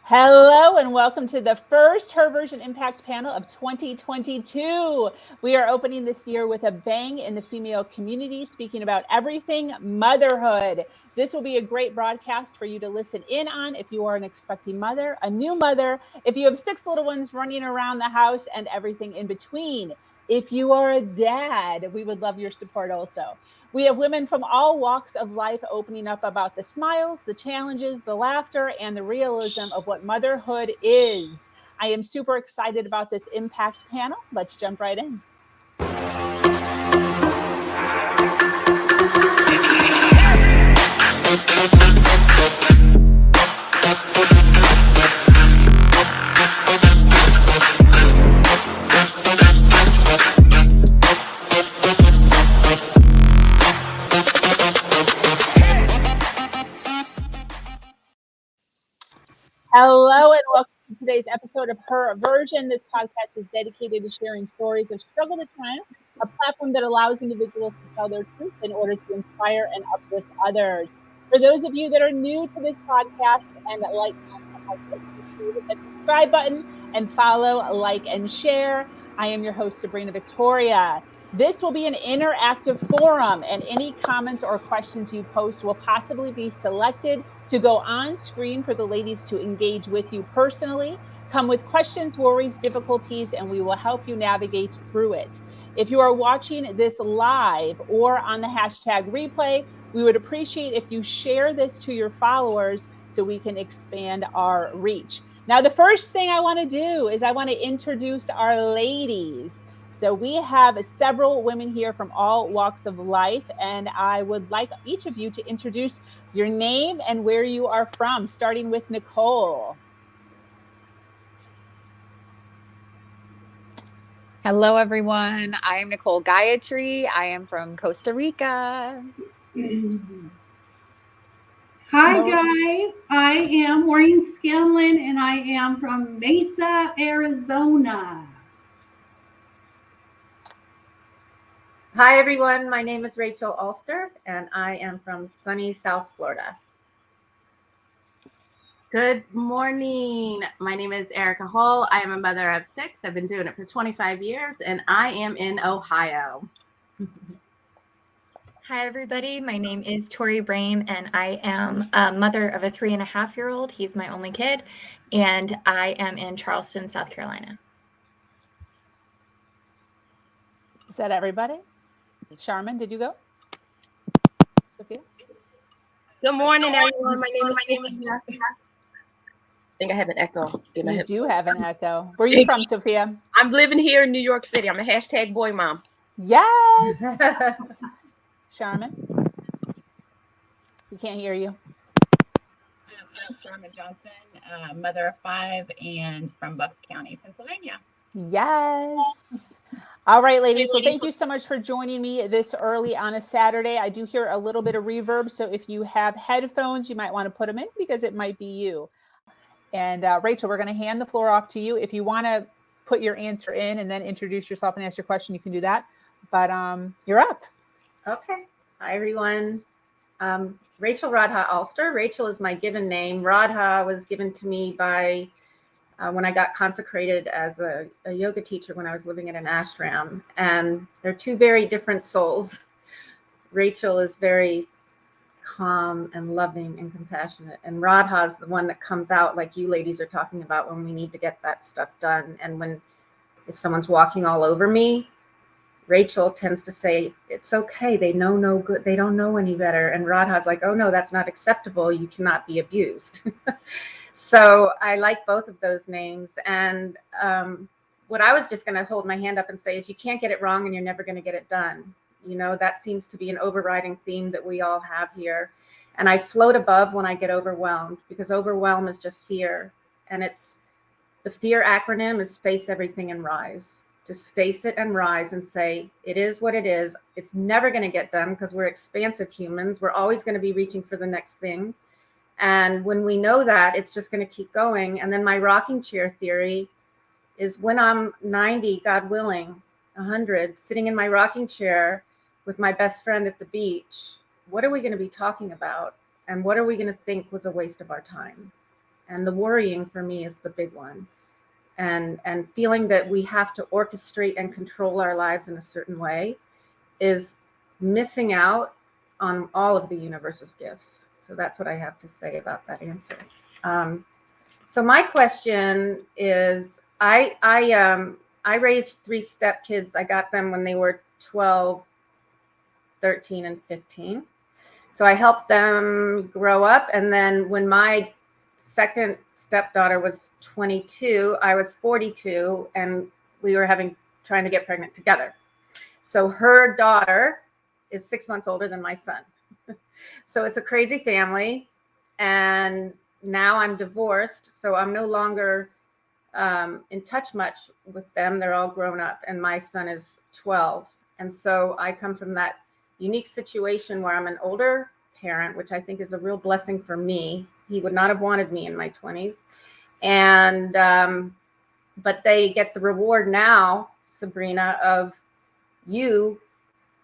Hello and welcome to the first Her Version Impact panel of 2022. We are opening this year with a bang in the female community, speaking about everything motherhood. This will be a great broadcast for you to listen in on if you are an expecting mother, a new mother, if you have 6 little ones running around the house, and everything in between. If you are a dad, we would love your support also. We have women from all walks of life opening up about the smiles, the challenges, the laughter, and the realism of what motherhood is. I am super excited about this impact panel. Let's jump right in. Hello and welcome to today's episode of Her Version. This podcast is dedicated to sharing stories of struggle to triumph, a platform that allows individuals to tell their truth in order to inspire and uplift others. For those of you that are new to this podcast and like content like this, make sure you hit that subscribe button and follow, like, and share. I am your host, Sabrina Victoria. This will be an interactive forum, and any comments or questions you post will possibly be selected to go on screen for the ladies to engage with you personally. Come with questions, worries, difficulties, and we will help you navigate through it. If you are watching this live or on the hashtag replay, we would appreciate if you share this to your followers so we can expand our reach. Now, the first thing I want to do is I want to introduce our ladies. So we have several women here from all walks of life, and I would like each of you to introduce your name and where you are from, starting with Nicole. Hello, everyone. I am Nicole Gayatri. I am from Costa Rica. Hi, guys. I am Maureen Scanlon, and I am from Mesa, Arizona. Hi, everyone. My name is Rachel Ulster, and I am from sunny South Florida. Good morning. My name is Erica Hall. I am a mother of 6. I've been doing it for 25 years, and I am in Ohio. Hi, everybody. My name is Tori Brame, and I am a mother of a 3.5-year-old. He's my only kid, and I am in Charleston, South Carolina. Is that everybody? Charmin, did you go? Sophia? Good morning, everyone. My name is Sophia. I think I have an echo. You do have an echo. Where are you from, Sophia? I'm living here in New York City. I'm a hashtag boy mom. Yes. Charmin? We can't hear you. I'm Sherman Johnson, mother of 5, and from Bucks County, Pennsylvania. Yes. All right, ladies. Well, thank you so much for joining me this early on a Saturday. I do hear a little bit of reverb, so if you have headphones, you might want to put them in because it might be you. And Rachel, we're going to hand the floor off to you. If you want to put your answer in and then introduce yourself and ask your question, you can do that. But you're up. Okay. Hi, everyone. Rachel Radha Ulster. Rachel is my given name. Radha was given to me by when I got consecrated as a yoga teacher when I was living in an ashram. And they're two very different souls. Rachel is very calm and loving and compassionate, and Radha is the one that comes out like you ladies are talking about when we need to get that stuff done. And if someone's walking all over me, Rachel tends to say, it's okay, they know no good, they don't know any better. And Radha's like, oh no, that's not acceptable, you cannot be abused. So I like both of those names. And what I was just going to hold my hand up and say is you can't get it wrong and you're never going to get it done. You know, that seems to be an overriding theme that we all have here. And I float above when I get overwhelmed, because overwhelm is just fear. And the fear acronym is face everything and rise. Just face it and rise and say, it is what it is. It's never going to get done because we're expansive humans. We're always going to be reaching for the next thing. And when we know that, it's just going to keep going. And then my rocking chair theory is when I'm 90, God willing, 100, sitting in my rocking chair with my best friend at the beach, what are we going to be talking about? And what are we going to think was a waste of our time? And the worrying for me is the big one. And feeling that we have to orchestrate and control our lives in a certain way is missing out on all of the universe's gifts. So that's what I have to say about that answer. So my question is, I raised 3 stepkids. I got them when they were 12, 13, and 15. So I helped them grow up. And then when my second stepdaughter was 22, I was 42, and we were trying to get pregnant together. So her daughter is 6 months older than my son. So it's a crazy family. And now I'm divorced, so I'm no longer in touch much with them. They're all grown up, and my son is 12. And so I come from that unique situation where I'm an older parent, which I think is a real blessing for me. He would not have wanted me in my 20s. And, but they get the reward now, Sabrina, of you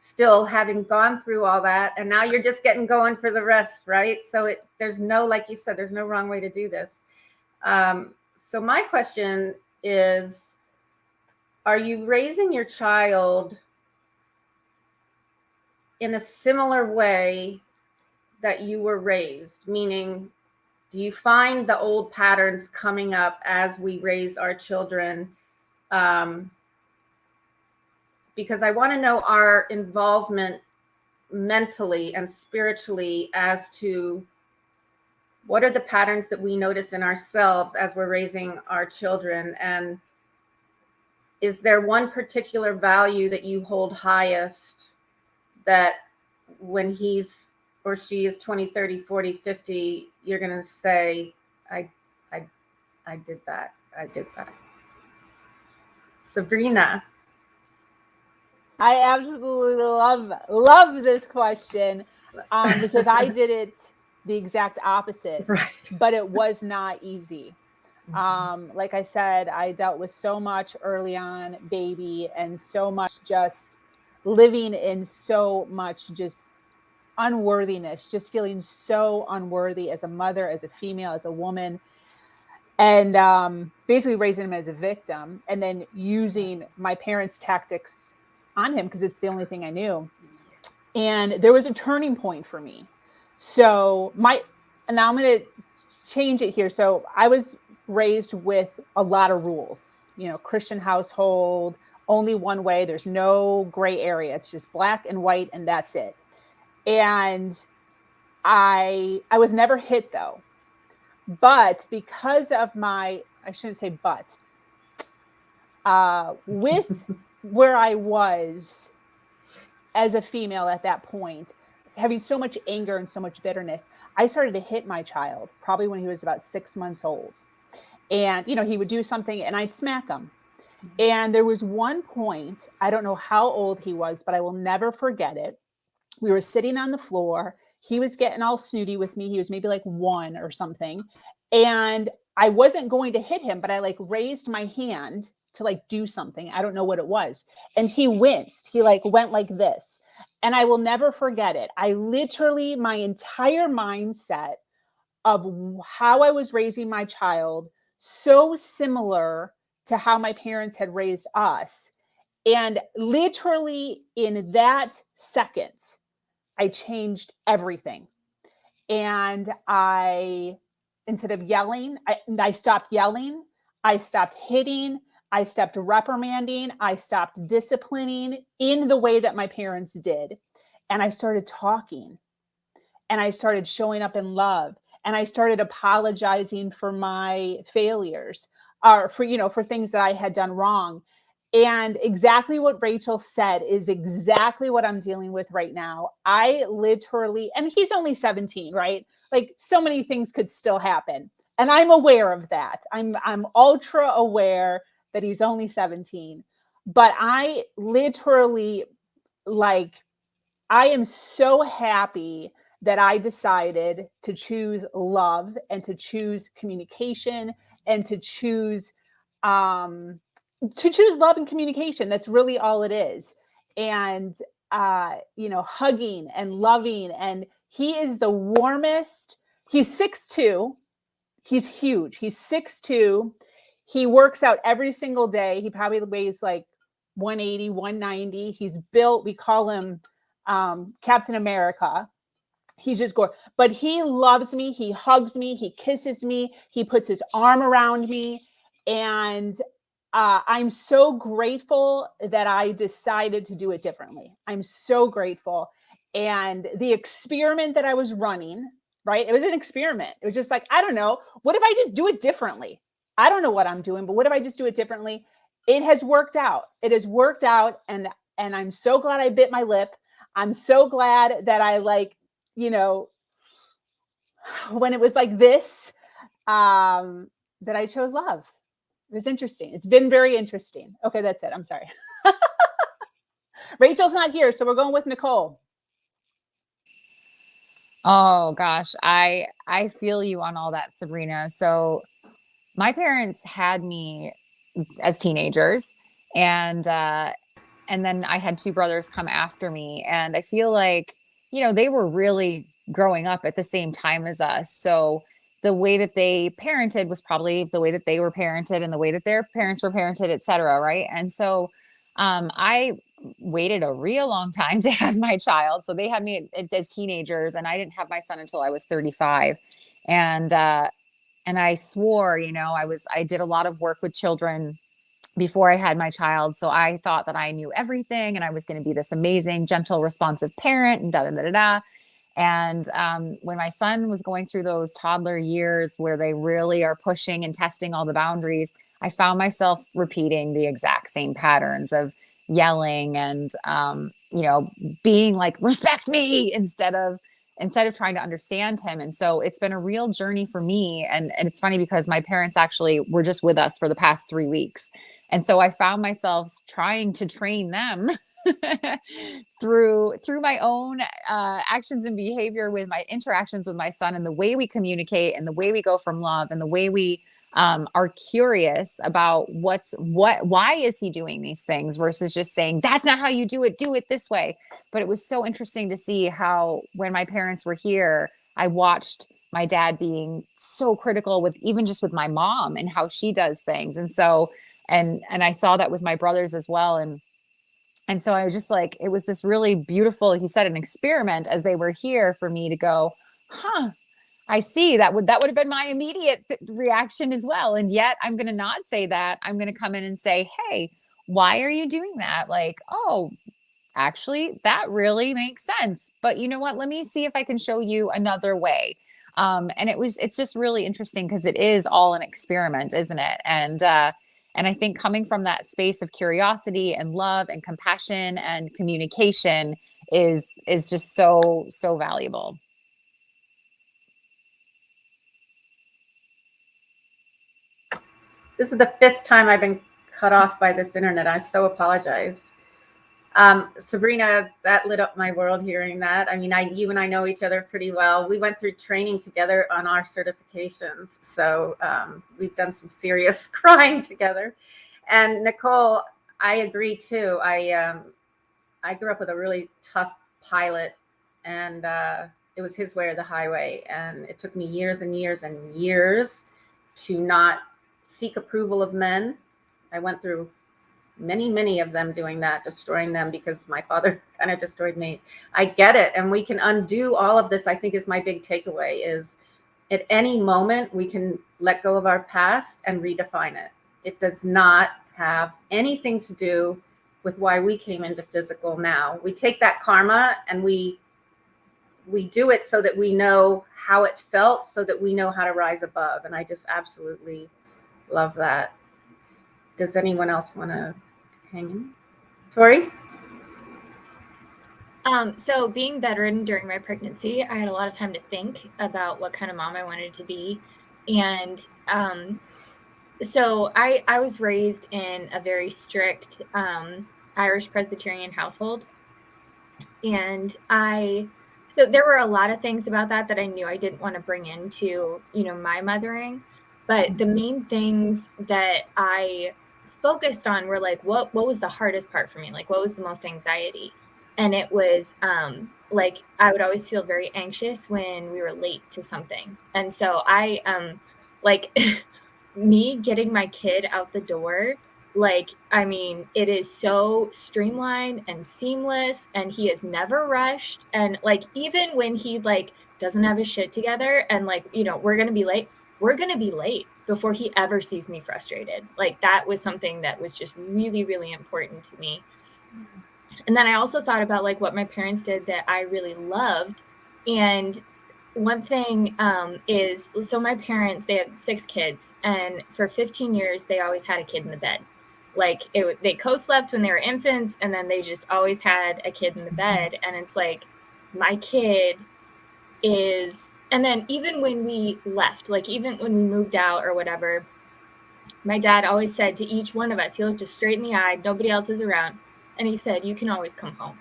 still having gone through all that. And now you're just getting going for the rest, right? So there's no, like you said, there's no wrong way to do this. So my question is, are you raising your child in a similar way that you were raised? Meaning, do you find the old patterns coming up as we raise our children? Because I want to know our involvement mentally and spiritually as to what are the patterns that we notice in ourselves as we're raising our children. And is there one particular value that you hold highest that when he's or she is 20, 30, 40, 50, you're going to say, I did that. I did that. Sabrina. I absolutely love this question because I did it the exact opposite, Right. But it was not easy. Like I said, I dealt with so much early on, baby, and so much just living in so much just unworthiness, just feeling so unworthy as a mother, as a female, as a woman. And basically raising him as a victim and then using my parents' tactics on him because it's the only thing I knew. And there was a turning point for me. So now I'm going to change it here. So I was raised with a lot of rules, Christian household, only one way. There's no gray area. It's just black and white, and that's it. And I was never hit though. But because of I shouldn't say but, with where I was as a female at that point, having so much anger and so much bitterness, I started to hit my child probably when he was about 6 months old. And, he would do something and I'd smack him. And there was one point, I don't know how old he was, but I will never forget it. We were sitting on the floor. He was getting all snooty with me. He was maybe like 1 or something. And I wasn't going to hit him, but I raised my hand to do something. I don't know what it was. And he winced. He went like this. And I will never forget it. I literally, my entire mindset of how I was raising my child, so similar to how my parents had raised us. And literally in that second, I changed everything. And instead of yelling, I stopped yelling. I stopped hitting. I stopped reprimanding. I stopped disciplining in the way that my parents did. And I started talking. And I started showing up in love. And I started apologizing for my failures, or for things that I had done wrong. And exactly what Rachel said is exactly what I'm dealing with right now. I literally, and he's only 17, right? So many things could still happen. And I'm aware of that. I'm ultra aware that he's only 17. But I literally, I am so happy that I decided to choose love and to choose communication and to choose love and communication. That's really all it is. And, hugging and loving. And he is the warmest. He's 6'2", he's huge. He's 6'2". He works out every single day. He probably weighs like 180, 190. He's built, we call him Captain America. He's just gorgeous. But he loves me. He hugs me. He kisses me. He puts his arm around me. And I'm so grateful that I decided to do it differently. I'm so grateful. And the experiment that I was running, right? It was an experiment. It was just like, I don't know. What if I just do it differently? I don't know what I'm doing, but what if I just do it differently? It has worked out. It has worked out. And I'm so glad I bit my lip. I'm so glad that I when it was like this, that I chose love. It was interesting. It's been very interesting. Okay, that's it. I'm sorry. Rachel's not here, so we're going with Nicole. Oh gosh, I feel you on all that, Sabrina. So my parents had me as teenagers, and then I had two brothers come after me, and I feel like, they were really growing up at the same time as us. So the way that they parented was probably the way that they were parented and the way that their parents were parented, et cetera. Right. And so I waited a real long time to have my child. So they had me as teenagers, and I didn't have my son until I was 35. And I swore, I did a lot of work with children before I had my child. So I thought that I knew everything and I was going to be this amazing, gentle, responsive parent and da da da da da. And when my son was going through those toddler years where they really are pushing and testing all the boundaries, I found myself repeating the exact same patterns of yelling and, being like, respect me, instead of trying to understand him. And so it's been a real journey for me. And it's funny because my parents actually were just with us for the past 3 weeks. And so I found myself trying to train them through my own actions and behavior with my interactions with my son, and the way we communicate and the way we go from love and the way we are curious about why is he doing these things versus just saying, that's not how you do it this way. But it was so interesting to see how, when my parents were here, I watched my dad being so critical with my mom and how she does things. And so, and I saw that with my brothers as well. And so I was just like, it was this really beautiful, he said, an experiment as they were here for me to go, I see that would have been my immediate reaction as well. And yet I'm going to not say that. I'm going to come in and say, hey, why are you doing that? Like, oh, actually, that really makes sense. But you know what? Let me see if I can show you another way. And it's just really interesting because it is all an experiment, isn't it? And I think coming from that space of curiosity and love and compassion and communication is just so, so valuable. This is the 5th time I've been cut off by this internet. I so apologize. Sabrina, that lit up my world hearing that. I mean, you and I know each other pretty well. We went through training together on our certifications. So we've done some serious crying together. And Nicole, I agree too. I grew up with a really tough pilot, and it was his way or the highway. And it took me years and years and years to not seek approval of men. I went through many of them doing that, destroying them because my father kind of destroyed me. I get it. And we can undo all of this, I think, is my big takeaway, is at any moment we can let go of our past and redefine it. It does not have anything to do with why we came into physical now. We take that karma and we do it so that we know how it felt, so that we know how to rise above. And I just absolutely love that. Does anyone else want to hang in? Tori? So being bedridden during my pregnancy, I had a lot of time to think about what kind of mom I wanted to be. And so I was raised in a very strict Irish Presbyterian household. And so there were a lot of things about that I knew I didn't want to bring into, my mothering. But the main things that I focused on were like, what was the hardest part for me? Like, what was the most anxiety? And it was like, I would always feel very anxious when we were late to something. And so I like me getting my kid out the door, like, I mean, it is so streamlined and seamless, and he is never rushed. And like, even when he like doesn't have his shit together and like, you know, we're going to be late before he ever sees me frustrated. Like, that was something that was just really, really important to me. And then I also thought about like what my parents did that I really loved. And one thing is, so my parents, they had 6 kids, and for 15 years, they always had a kid in the bed. Like, they co-slept when they were infants, and then they just always had a kid in the bed. And it's like, my kid is, and then even when we left, like even when we moved out or whatever, my dad always said to each one of us, he looked us straight in the eye, nobody else is around, and he said, you can always come home.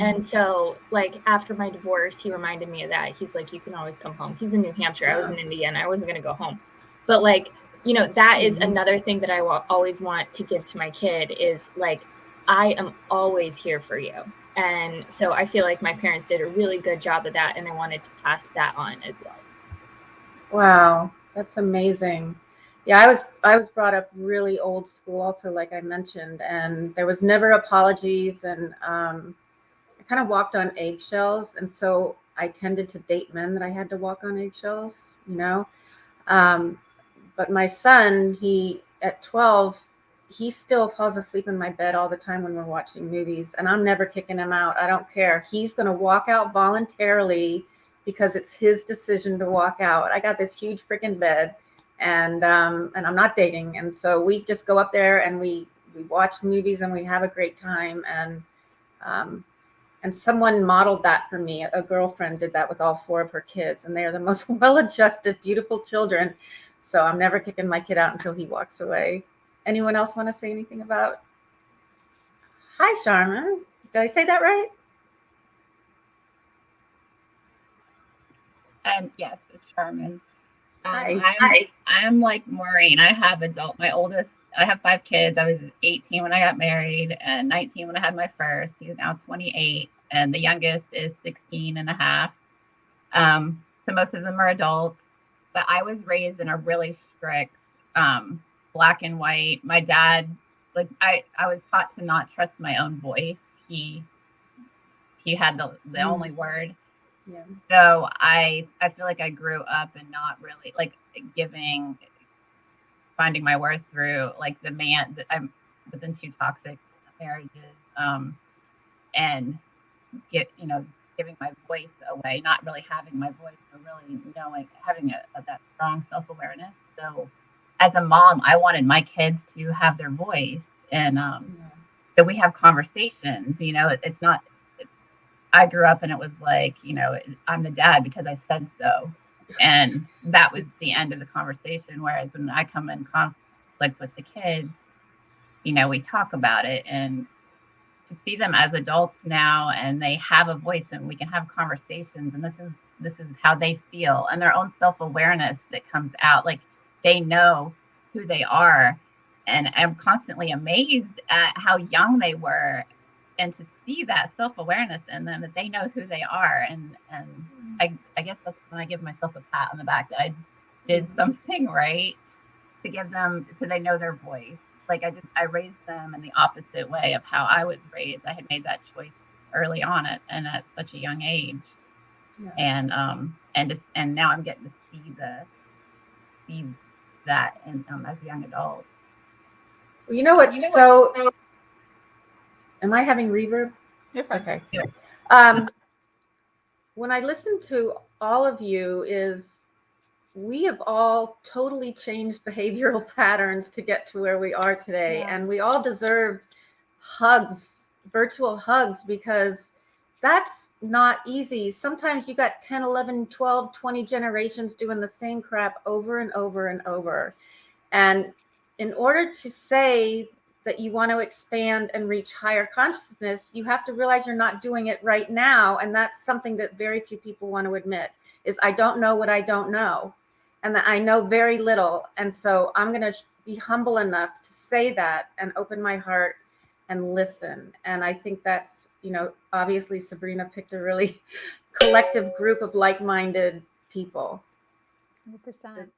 And so, like, after my divorce, he reminded me of that. He's like, you can always come home. He's in New Hampshire. I was in Indiana. I wasn't going to go home. But, like, you know, that is another thing that I always want to give to my kid is, like, I am always here for you. And so I feel like my parents did a really good job of that, and I wanted to pass that on as well. Wow, that's amazing. Yeah, I was brought up really old school also, like I mentioned, and there was never apologies, and I kind of walked on eggshells, and so I tended to date men that I had to walk on eggshells, you know. But my son, he at 12, he still falls asleep in my bed all the time when we're watching movies, and I'm never kicking him out. I don't care. He's going to walk out voluntarily because it's his decision to walk out. I got this huge freaking bed, and I'm not dating, and so we just go up there and we watch movies and we have a great time, and someone modeled that for me. A girlfriend did that with all 4 of her kids, and they are the most well-adjusted, beautiful children. So I'm never kicking my kid out until he walks away. Anyone else want to say anything about? Hi, Sharma. Did I say that right? Yes, it's Charmin. Hi. I'm like Maureen. I have I have 5 kids. I was 18 when I got married and 19 when I had my first. He's now 28, and the youngest is 16 and a half. So most of them are adults, but I was raised in a really strict black and white. My dad, like I was taught to not trust my own voice. He had the only word. Yeah. So I feel like I grew up and not really like finding my worth through like the man that I was in 2 toxic marriages, and giving my voice away, not really having my voice, or really having that strong self-awareness. So as a mom, I wanted my kids to have their voice, and that we have conversations. It's not. I grew up and it was like, I'm the dad because I said so. And that was the end of the conversation. Whereas when I come in conflict with the kids, we talk about it, and to see them as adults now and they have a voice and we can have conversations, and this is how they feel and their own self-awareness that comes out. Like, they know who they are. And I'm constantly amazed at how young they were, and to see that self-awareness in them, that they know who they are. And I guess that's when I give myself a pat on the back that I did something right, to give them, so they know their voice. Like, I raised them in the opposite way of how I was raised. I had made that choice early on at such a young age. Yeah. And now I'm getting to see that as a young adult. Well, you know what's so am I having reverb? Okay. When I listen to all of you, we have all totally changed behavioral patterns to get to where we are today. Yeah. And we all deserve hugs, virtual hugs, because that's not easy. Sometimes you got 10, 11, 12, 20 generations doing the same crap over and over and over. And in order to say that you want to expand and reach higher consciousness, you have to realize you're not doing it right now. And that's something that very few people want to admit, is I don't know what I don't know. And that I know very little. And so I'm going to be humble enough to say that and open my heart and listen. And I think that's, obviously Sabrina picked a really collective group of like-minded people. 100%.